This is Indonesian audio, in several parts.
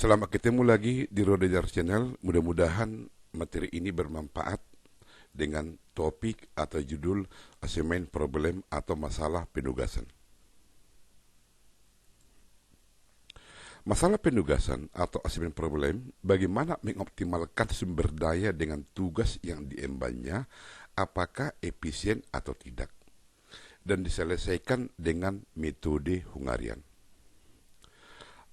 Selamat ketemu lagi di Rodejar Channel. Mudah-mudahan materi ini bermanfaat dengan topik atau judul assignment problem atau masalah penugasan. Masalah penugasan atau assignment problem, bagaimana mengoptimalkan sumber daya dengan tugas yang diembannya, apakah efisien atau tidak, dan diselesaikan dengan metode Hungarian.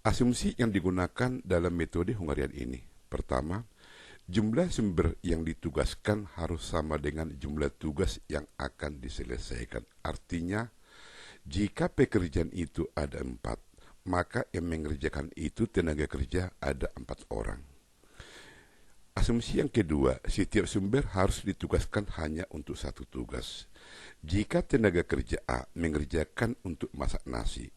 Asumsi yang digunakan dalam metode Hungarian ini, pertama, jumlah sumber yang ditugaskan harus sama dengan jumlah tugas yang akan diselesaikan. Artinya, jika pekerjaan itu ada 4, maka yang mengerjakan itu tenaga kerja ada 4 orang. Asumsi yang kedua, setiap sumber harus ditugaskan hanya untuk satu tugas. Jika tenaga kerja A mengerjakan untuk masak nasi,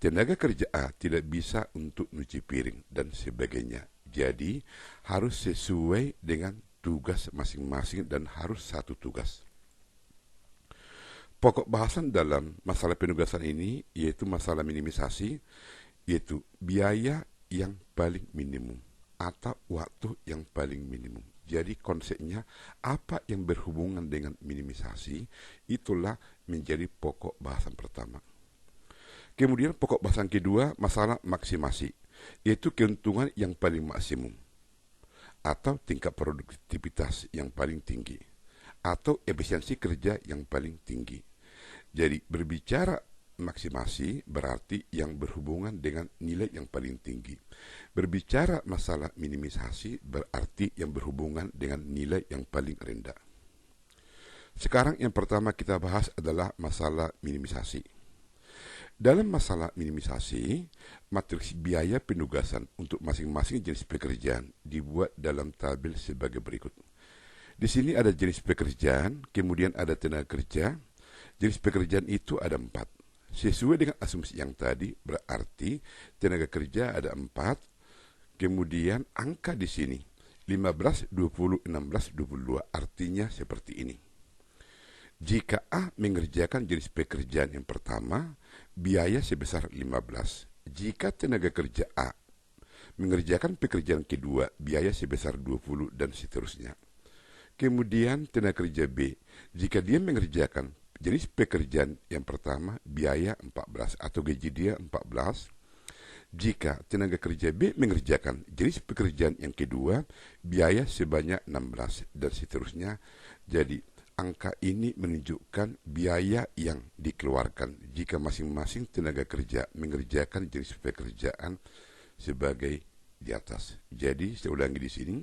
tenaga kerja A tidak bisa untuk nyuci piring dan sebagainya. Jadi, harus sesuai dengan tugas masing-masing dan harus satu tugas. Pokok bahasan dalam masalah penugasan ini yaitu masalah minimisasi, yaitu biaya yang paling minimum atau waktu yang paling minimum. Jadi konsepnya apa yang berhubungan dengan minimisasi, itulah menjadi pokok bahasan pertama. Kemudian pokok bahasan kedua, masalah maksimasi, yaitu keuntungan yang paling maksimum, atau tingkat produktivitas yang paling tinggi, atau efisiensi kerja yang paling tinggi. Jadi berbicara maksimasi berarti yang berhubungan dengan nilai yang paling tinggi. Berbicara masalah minimisasi berarti yang berhubungan dengan nilai yang paling rendah. Sekarang yang pertama kita bahas adalah masalah minimisasi. Dalam masalah minimisasi, matriks biaya penugasan untuk masing-masing jenis pekerjaan dibuat dalam tabel sebagai berikut. Di sini ada jenis pekerjaan, kemudian ada tenaga kerja. Jenis pekerjaan itu ada 4. Sesuai dengan asumsi yang tadi, berarti tenaga kerja ada 4. Kemudian angka di sini 15, 20, 16, 22, artinya seperti ini. Jika A mengerjakan jenis pekerjaan yang pertama, biaya sebesar 15. Jika tenaga kerja A mengerjakan pekerjaan kedua, biaya sebesar 20 dan seterusnya. Kemudian tenaga kerja B, jika dia mengerjakan jenis pekerjaan yang pertama, biaya 14 atau gaji dia 14. Jika tenaga kerja B mengerjakan jenis pekerjaan yang kedua, biaya sebanyak 16 dan seterusnya. Jadi angka ini menunjukkan biaya yang dikeluarkan jika masing-masing tenaga kerja mengerjakan jenis pekerjaan sebagai di atas. Jadi saya ulangi di sini,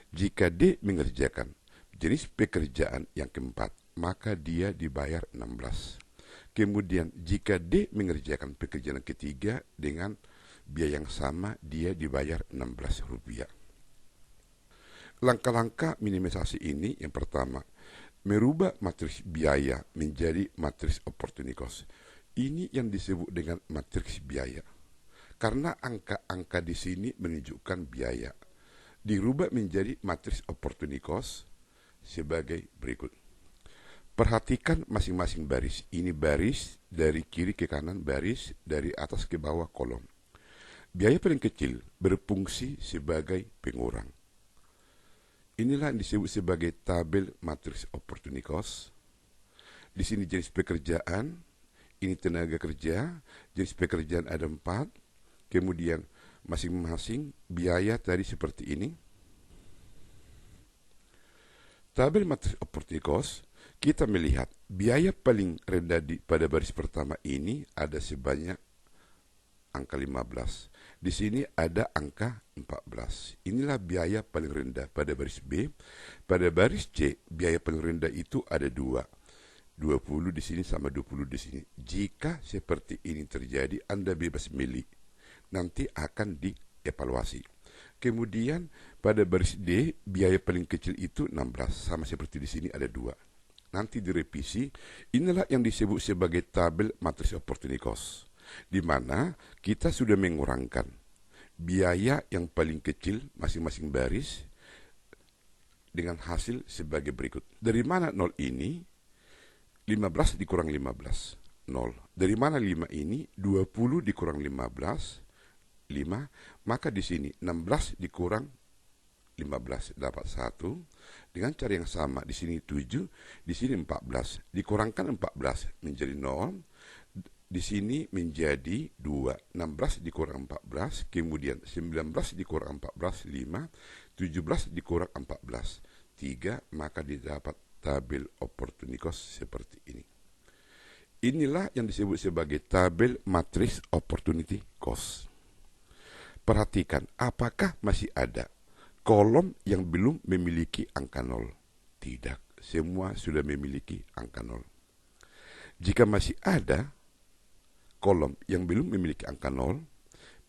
jika D mengerjakan jenis pekerjaan yang keempat, maka dia dibayar 16. Kemudian jika D mengerjakan pekerjaan ketiga dengan biaya yang sama, dia dibayar 16 rupiah. Langkah-langkah minimisasi ini yang pertama, merubah matriks biaya menjadi matriks opportunity cost. Ini yang disebut dengan matriks biaya. Karena angka-angka di sini menunjukkan biaya. Dirubah menjadi matriks opportunity cost sebagai berikut. Perhatikan masing-masing baris. Ini baris dari kiri ke kanan, baris dari atas ke bawah kolom. Biaya paling kecil berfungsi sebagai pengurang. Inilah yang disebut sebagai tabel matriks opportunity cost. Di sini jenis pekerjaan, ini tenaga kerja, jenis pekerjaan ada 4, kemudian masing-masing biaya tadi seperti ini. Tabel matriks opportunity cost, kita melihat biaya paling rendah pada baris pertama ini ada sebanyak angka 15. Di sini ada angka 14. Inilah biaya paling rendah pada baris B. Pada baris C, biaya paling rendah itu ada 2. 20 di sini sama 20 di sini. Jika seperti ini terjadi, Anda bebas milih. Nanti akan dievaluasi. Kemudian pada baris D, biaya paling kecil itu 16. Sama seperti di sini ada 2. Nanti direvisi. Inilah yang disebut sebagai tabel matriks opportunity cost, di mana kita sudah mengurangkan biaya yang paling kecil masing-masing baris dengan hasil sebagai berikut. Dari mana 0 ini? 15 dikurang 15, 0. Dari mana 5 ini? 20 dikurang 15, 5, maka di sini 16 dikurang 15 dapat 1. Dengan cara yang sama di sini 7, di sini 14. Dikurangkan 14 menjadi 0. Di sini menjadi 2. 16 dikurang 14, kemudian 19 dikurang 14, 5. 17 dikurang 14, 3. Maka didapat tabel oportunikos seperti ini. Inilah yang disebut sebagai tabel matriks opportunity cost. Perhatikan, apakah masih ada kolom yang belum memiliki angka 0? Tidak, semua sudah memiliki angka 0. Jika masih ada kolom yang belum memiliki angka 0,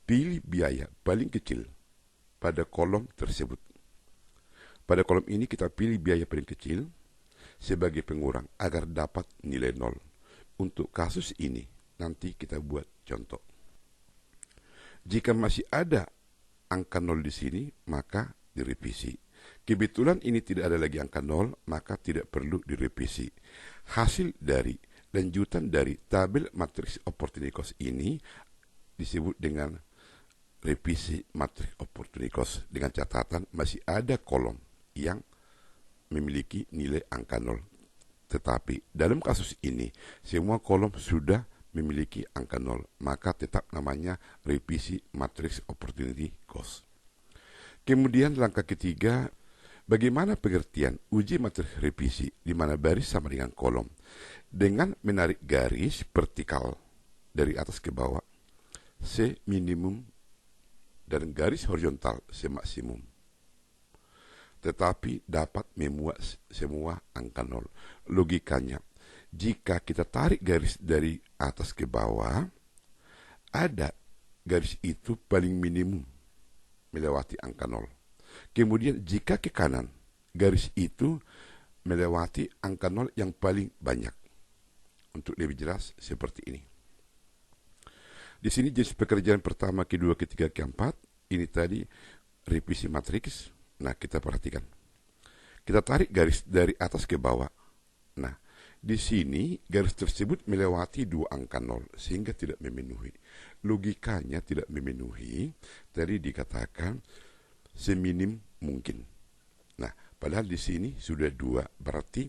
pilih biaya paling kecil pada kolom tersebut. Pada kolom ini kita pilih biaya paling kecil sebagai pengurang agar dapat nilai 0. Untuk kasus ini, nanti kita buat contoh. Jika masih ada angka 0 di sini, maka direvisi. Kebetulan ini tidak ada lagi angka 0, maka tidak perlu direvisi. Hasil dari lanjutan dari tabel matriks opportunity cost ini disebut dengan revisi matriks opportunity cost, dengan catatan masih ada kolom yang memiliki nilai angka 0. Tetapi dalam kasus ini semua kolom sudah memiliki angka 0, maka tetap namanya revisi matriks opportunity cost. Kemudian langkah ketiga, bagaimana pengertian uji matriks revisi di mana baris sama dengan kolom dengan menarik garis vertikal dari atas ke bawah C minimum dan garis horizontal C maksimum, tetapi dapat memuat semua angka 0. Logikanya, jika kita tarik garis dari atas ke bawah, ada garis itu paling minimum melewati angka 0. Kemudian jika ke kanan, garis itu melewati angka 0 yang paling banyak. Untuk lebih jelas seperti ini. Di sini jenis pekerjaan pertama, kedua, ketiga, keempat. Ini tadi revisi matriks. Nah, kita perhatikan. Kita tarik garis dari atas ke bawah. Nah, di sini garis tersebut melewati 2 angka 0 sehingga tidak memenuhi. Logikanya tidak memenuhi. Tadi dikatakan seminim mungkin. Nah, padahal di sini sudah 2, berarti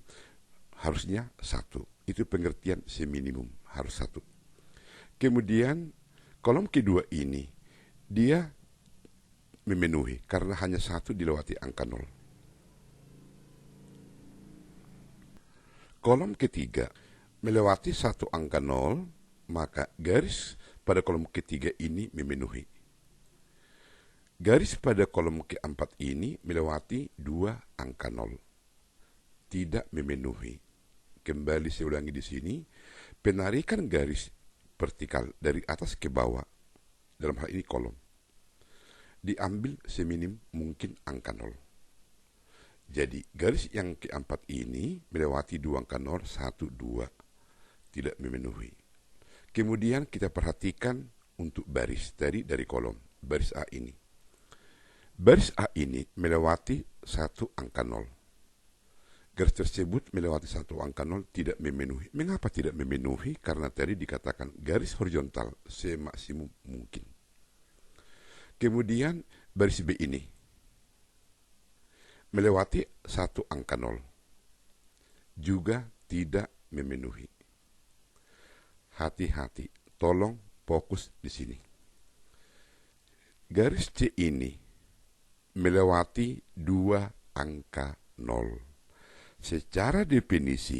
harusnya 1. Itu pengertian seminimum, harus 1. Kemudian kolom kedua ini dia memenuhi karena hanya 1 dilewati angka 0. Kolom ketiga melewati 1 angka 0, maka garis pada kolom ketiga ini memenuhi. Garis pada kolom keempat ini melewati 2 angka 0, tidak memenuhi. Kembali saya ulangi di sini, penarikan garis vertikal dari atas ke bawah, dalam hal ini kolom, diambil seminim mungkin angka 0. Jadi garis yang keempat ini melewati 2 angka 0, 1, 2, tidak memenuhi. Kemudian kita perhatikan untuk baris tadi dari kolom, baris A ini. Baris A ini melewati 1 angka 0. Garis tersebut melewati 1 angka 0 tidak memenuhi. Mengapa tidak memenuhi? Karena tadi dikatakan garis horizontal semaksimum mungkin. Kemudian baris B ini melewati 1 angka 0, juga tidak memenuhi. Hati-hati, tolong fokus di sini. Garis C ini melewati 2 angka 0. Secara definisi,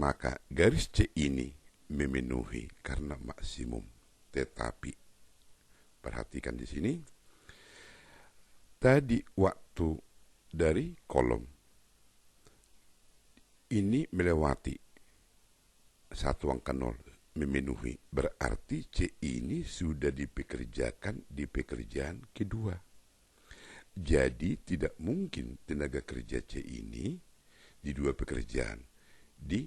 maka garis C ini memenuhi karena maksimum. Tetapi, perhatikan di sini, tadi waktu dari kolom ini melewati 1 angka 0 memenuhi. Berarti C ini sudah dipekerjakan di pekerjaan kedua. Jadi tidak mungkin tenaga kerja C ini di 2 pekerjaan, di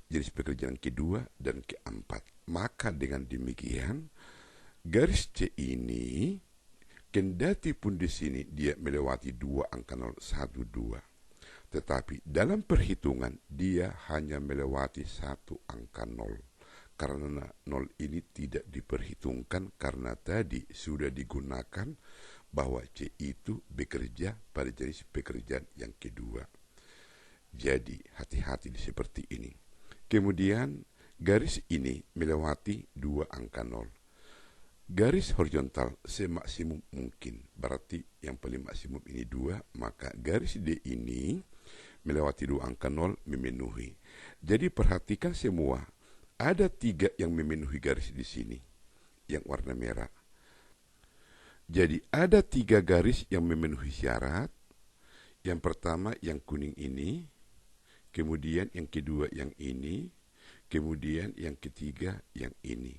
jenis pekerjaan kedua dan keempat. Maka dengan demikian garis C ini kendati pun di sini dia melewati 2 angka 0, 1, 2, tetapi dalam perhitungan dia hanya melewati 1 angka 0 karena nol ini tidak diperhitungkan karena tadi sudah digunakan bahwa C itu bekerja pada jenis pekerjaan yang kedua. Jadi hati-hati seperti ini. Kemudian garis ini melewati dua angka nol. Garis horizontal semaksimum mungkin, berarti yang paling maksimum ini 2, maka garis D ini melewati dua angka nol memenuhi. Jadi perhatikan semua, ada 3 yang memenuhi garis di sini, yang warna merah. Jadi ada 3 garis yang memenuhi syarat. Yang pertama yang kuning ini, kemudian yang kedua yang ini, kemudian yang ketiga yang ini.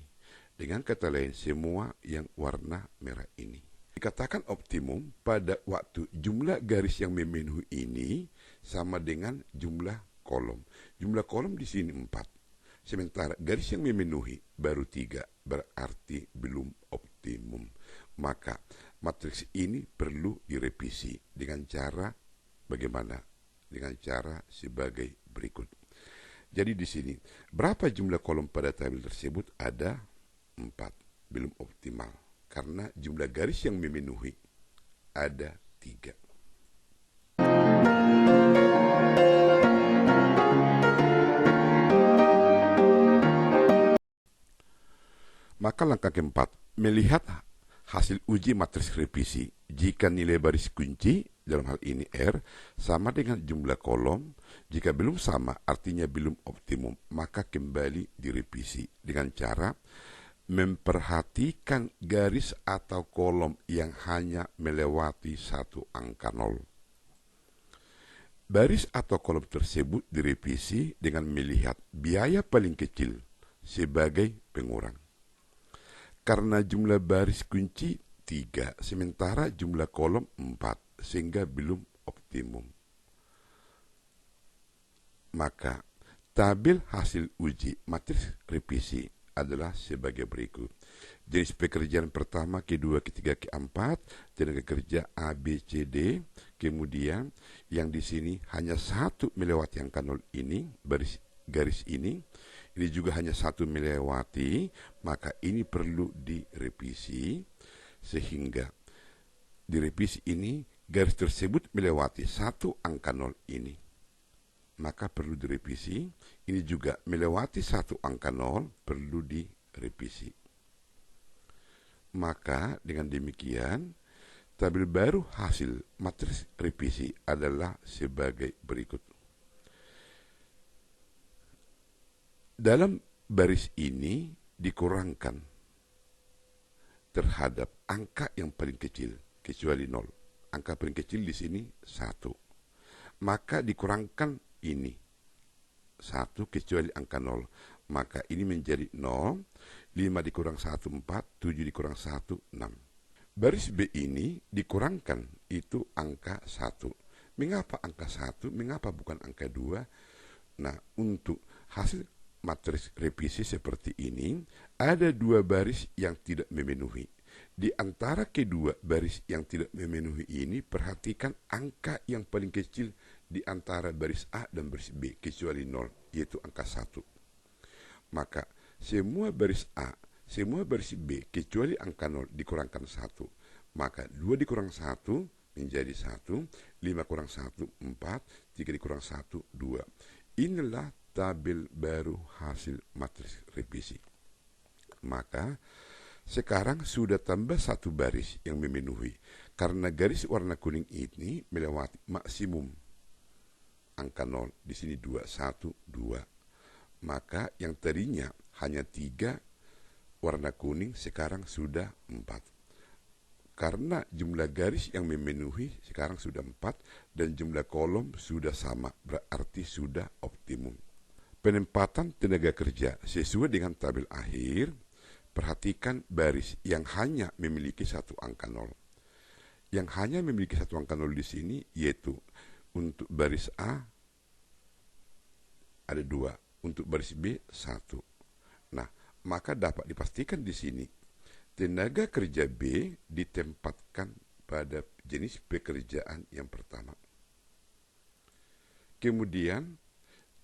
Dengan kata lain, semua yang warna merah ini. Dikatakan optimum pada waktu jumlah garis yang memenuhi ini sama dengan jumlah kolom. Jumlah kolom di sini 4. Sementara garis yang memenuhi baru 3, berarti belum optimum. Maka matriks ini perlu direvisi dengan cara bagaimana? Dengan cara sebagai berikut. Jadi di sini, berapa jumlah kolom pada tabel tersebut? Ada 4, belum optimal karena jumlah garis yang memenuhi ada 3. Maka langkah keempat, melihat hasil uji matriks revisi. Jika nilai baris kunci, dalam hal ini R, sama dengan jumlah kolom, jika belum sama artinya belum optimum, maka kembali direvisi dengan cara memperhatikan garis atau kolom yang hanya melewati satu angka nol. Baris atau kolom tersebut direvisi dengan melihat biaya paling kecil sebagai pengurang. Karena jumlah baris kunci 3, sementara jumlah kolom 4, sehingga belum optimum. Maka tabel hasil uji matriks revisi adalah sebagai berikut. Jenis pekerjaan pertama, kedua, ketiga, keempat, tenaga kerja A, B, C, D. Kemudian yang di sini hanya satu melewati angka nol ini, garis ini juga hanya satu melewati, maka ini perlu direvisi sehingga direvisi ini garis tersebut melewati satu angka nol ini. Maka perlu direvisi, ini juga melewati satu angka nol, perlu direvisi. Maka dengan demikian, tabel baru hasil matriks revisi adalah sebagai berikut. Dalam baris ini dikurangkan terhadap angka yang paling kecil, kecuali 0. Angka paling kecil di sini 1. Maka dikurangkan ini 1 kecuali angka 0, maka ini menjadi 0. 5 dikurang 1 4, 7 dikurang 1 6. Baris B ini dikurangkan itu angka 1. Mengapa angka 1? Mengapa bukan angka 2? Nah, untuk hasil matriks revisi seperti ini ada 2 baris yang tidak memenuhi. Di antara kedua baris yang tidak memenuhi ini, perhatikan angka yang paling kecil di antara baris A dan baris B, kecuali 0, yaitu angka 1. Maka semua baris A, semua baris B, kecuali angka 0 dikurangkan 1. Maka 2 dikurang 1 menjadi 1, 5 kurang 1, 4, 3 dikurang 1, 2. Inilah tabel baru hasil matriks revisi. Maka sekarang sudah tambah 1 baris yang memenuhi, karena garis warna kuning ini melewati maksimum angka 0, di sini 2, 1, 2. Maka yang tadinya hanya 3 warna kuning sekarang sudah 4. Karena jumlah garis yang memenuhi sekarang sudah 4 dan jumlah kolom sudah sama, berarti sudah optimum. Penempatan tenaga kerja sesuai dengan tabel akhir. Perhatikan baris yang hanya memiliki satu angka 0. Yang hanya memiliki satu angka 0 di sini yaitu untuk baris A ada 2, untuk baris B 1. Nah, maka dapat dipastikan di sini tenaga kerja B ditempatkan pada jenis pekerjaan yang pertama. Kemudian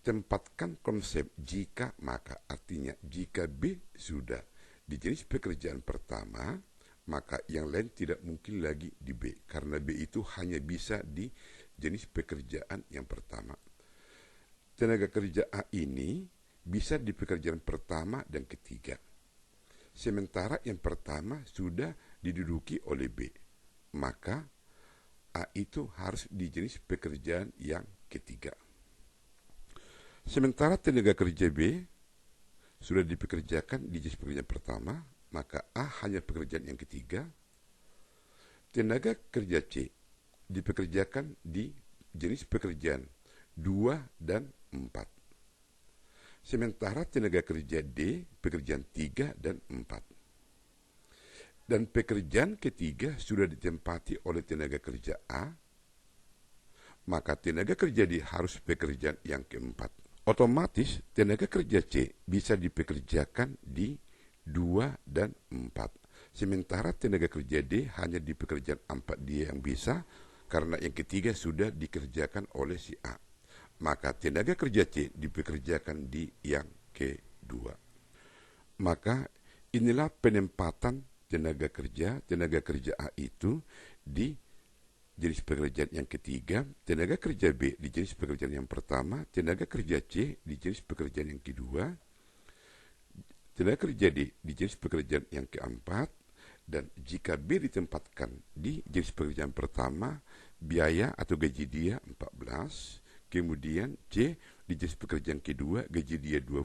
tempatkan konsep jika maka, artinya jika B sudah di jenis pekerjaan pertama, maka yang lain tidak mungkin lagi di B, karena B itu hanya bisa di jenis pekerjaan yang pertama. Tenaga kerja A ini bisa di pekerjaan pertama dan ketiga, sementara yang pertama sudah diduduki oleh B, maka A itu harus di jenis pekerjaan yang ketiga. Sementara tenaga kerja B sudah dipekerjakan di jenis pekerjaan pertama, maka A hanya pekerjaan yang ketiga. Tenaga kerja C dipekerjakan di jenis pekerjaan 2 dan 4. Sementara tenaga kerja D pekerjaan 3 dan 4. Dan pekerjaan ketiga sudah ditempati oleh tenaga kerja A, maka tenaga kerja D harus pekerjaan yang keempat. Otomatis tenaga kerja C bisa dipekerjakan di 2 dan 4. Sementara tenaga kerja D hanya di pekerjaan 4 dia yang bisa, karena yang ketiga sudah dikerjakan oleh si A. Maka tenaga kerja C dipekerjakan di yang kedua. Maka inilah penempatan tenaga kerja A itu di jenis pekerjaan yang ketiga, tenaga kerja B di jenis pekerjaan yang pertama, tenaga kerja C di jenis pekerjaan yang kedua, tenaga kerja D di jenis pekerjaan yang keempat, dan jika B ditempatkan di jenis pekerjaan pertama, biaya atau gaji dia 14, kemudian C di jenis pekerjaan kedua, gaji dia 20,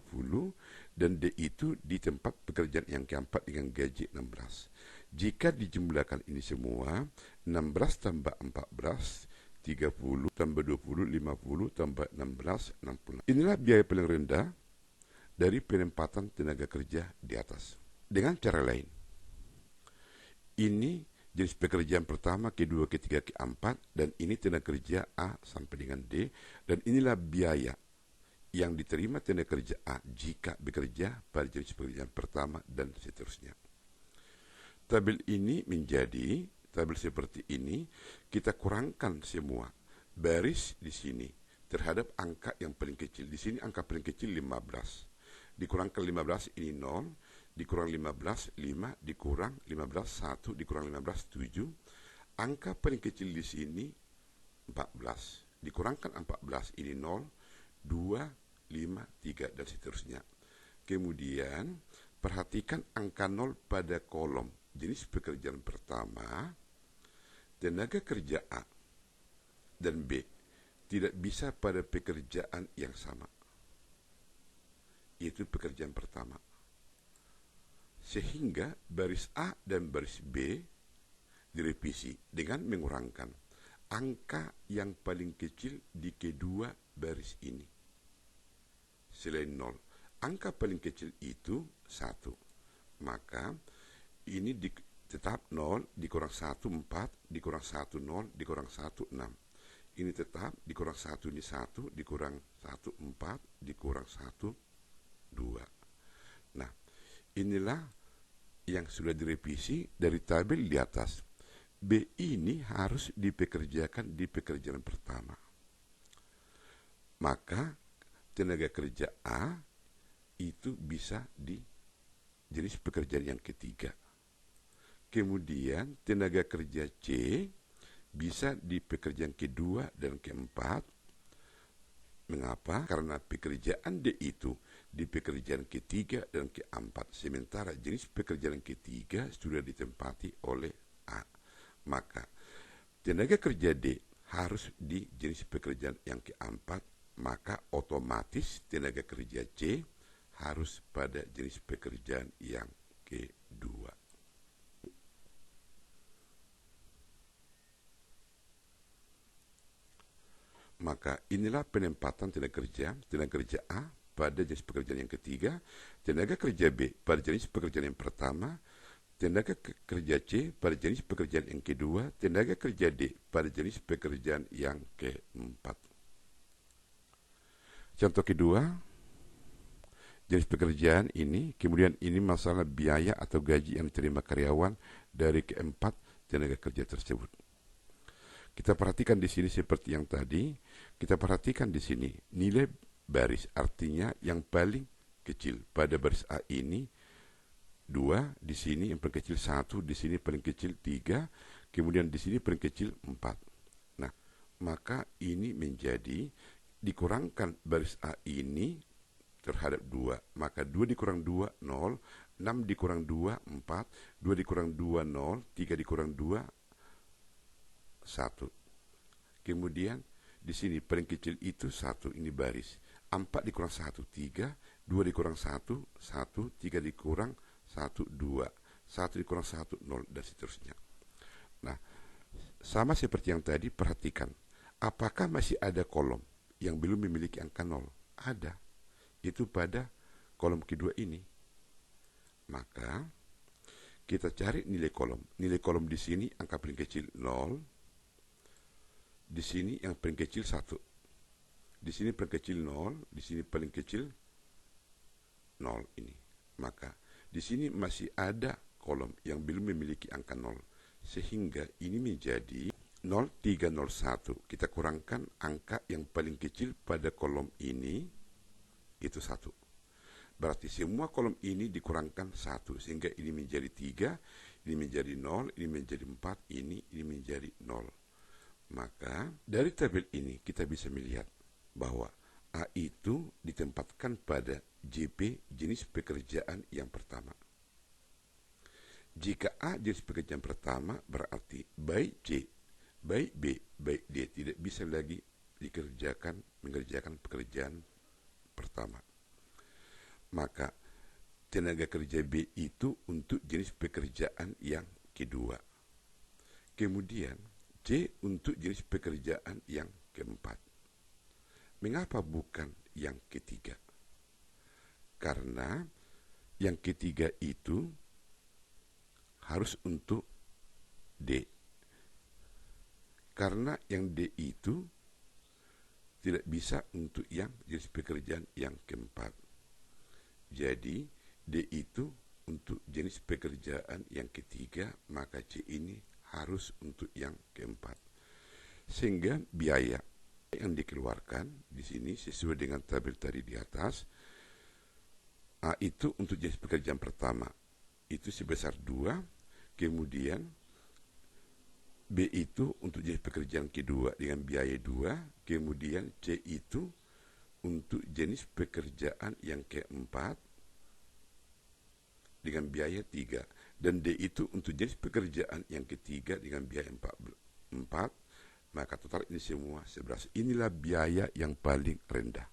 dan D itu di tempat pekerjaan yang keempat dengan gaji 16. Jika dijumlahkan ini semua, 16 tambah 14, 30 tambah 20, 50 tambah 16, 60. Inilah biaya paling rendah dari penempatan tenaga kerja di atas. Dengan cara lain, ini jenis pekerjaan pertama, kedua, ketiga, keempat, dan ini tenaga kerja A sampai dengan D, dan inilah biaya yang diterima tenaga kerja A jika bekerja pada jenis pekerjaan pertama dan seterusnya. Tabel ini menjadi tabel seperti ini, kita kurangkan semua baris di sini terhadap angka yang paling kecil. Di sini angka paling kecil 15. Dikurangkan 15 ini 0, dikurang 15 5, dikurang 15 1, dikurang 15 7. Angka paling kecil di sini 14. Dikurangkan 14 ini 0, 2 5, 3, dan seterusnya. Kemudian perhatikan angka 0 pada kolom jenis pekerjaan pertama. Tenaga kerja A dan B tidak bisa pada pekerjaan yang sama, yaitu pekerjaan pertama, sehingga baris A dan baris B direvisi dengan mengurangkan angka yang paling kecil di kedua baris ini. Selain 0, angka paling kecil itu 1. Maka ini tetap 0, dikurang 1 4, dikurang 1 0, dikurang 1 6. Ini tetap, dikurang 1 ini 1, dikurang 1 4, dikurang 1 2. Nah, inilah yang sudah direvisi dari tabel di atas. B ini harus dipekerjakan di pekerjaan pertama. Maka tenaga kerja A itu bisa di jenis pekerjaan yang ketiga. Kemudian tenaga kerja C bisa di pekerjaan kedua dan keempat. Mengapa? Karena pekerjaan D itu di pekerjaan ketiga dan keempat, sementara jenis pekerjaan ketiga sudah ditempati oleh A. Maka tenaga kerja D harus di jenis pekerjaan yang keempat, maka otomatis tenaga kerja C harus pada jenis pekerjaan yang kedua. Maka inilah penempatan tenaga kerja A pada jenis pekerjaan yang ketiga, tenaga kerja B pada jenis pekerjaan yang pertama, tenaga kerja C pada jenis pekerjaan yang kedua, tenaga kerja D pada jenis pekerjaan yang keempat. Contoh kedua, jenis pekerjaan ini, kemudian ini masalah biaya atau gaji yang diterima karyawan dari keempat tenaga kerja tersebut. Kita perhatikan di sini seperti yang tadi, kita perhatikan di sini nilai baris, artinya yang paling kecil. Pada baris A ini 2, di sini yang paling kecil 1, di sini paling kecil 3, kemudian di sini paling kecil 4. Nah, maka ini menjadi dikurangkan baris A ini terhadap 2, maka 2 dikurang 2, 0, 6 dikurang 2, 4, 2 dikurang 2, 0, 3 dikurang 2, 1. Kemudian di sini paling kecil itu 1, ini baris. 4 dikurang 1, 3, 2 dikurang 1, 1, 3 dikurang 1, 2, 1 dikurang 1, 0, dan seterusnya. Nah, sama seperti yang tadi, perhatikan. Apakah masih ada kolom yang belum memiliki angka 0? Ada. Itu pada kolom kedua ini. Maka kita cari nilai kolom. Nilai kolom di sini angka paling kecil 0. Di sini yang paling kecil 1. Di sini paling kecil 0, di sini paling kecil 0 ini. Maka di sini masih ada kolom yang belum memiliki angka 0. Sehingga ini menjadi 0301. Kita kurangkan angka yang paling kecil pada kolom ini, itu 1. Berarti semua kolom ini dikurangkan 1, sehingga ini menjadi 3, ini menjadi 0, ini menjadi 4, ini menjadi 0. Maka dari tabel ini kita bisa melihat bahwa A itu ditempatkan pada JP, jenis pekerjaan yang pertama. Jika A jenis pekerjaan pertama, berarti baik C, baik B, baik D tidak bisa lagi mengerjakan pekerjaan pertama. Maka tenaga kerja B itu untuk jenis pekerjaan yang kedua. Kemudian C untuk jenis pekerjaan yang keempat. Mengapa bukan yang ketiga? Karena yang ketiga itu harus untuk D. Karena yang D itu tidak bisa untuk yang jenis pekerjaan yang keempat. Jadi D itu untuk jenis pekerjaan yang ketiga, maka C ini harus untuk yang keempat. Sehingga biaya yang dikeluarkan di sini sesuai dengan tabel tadi di atas. A itu untuk jenis pekerjaan pertama itu sebesar 2, kemudian B itu untuk jenis pekerjaan kedua dengan biaya 2, kemudian C itu untuk jenis pekerjaan yang keempat dengan biaya 3, dan D itu untuk jenis pekerjaan yang ketiga dengan biaya 4. Maka total ini semua 11. Inilah biaya yang paling rendah.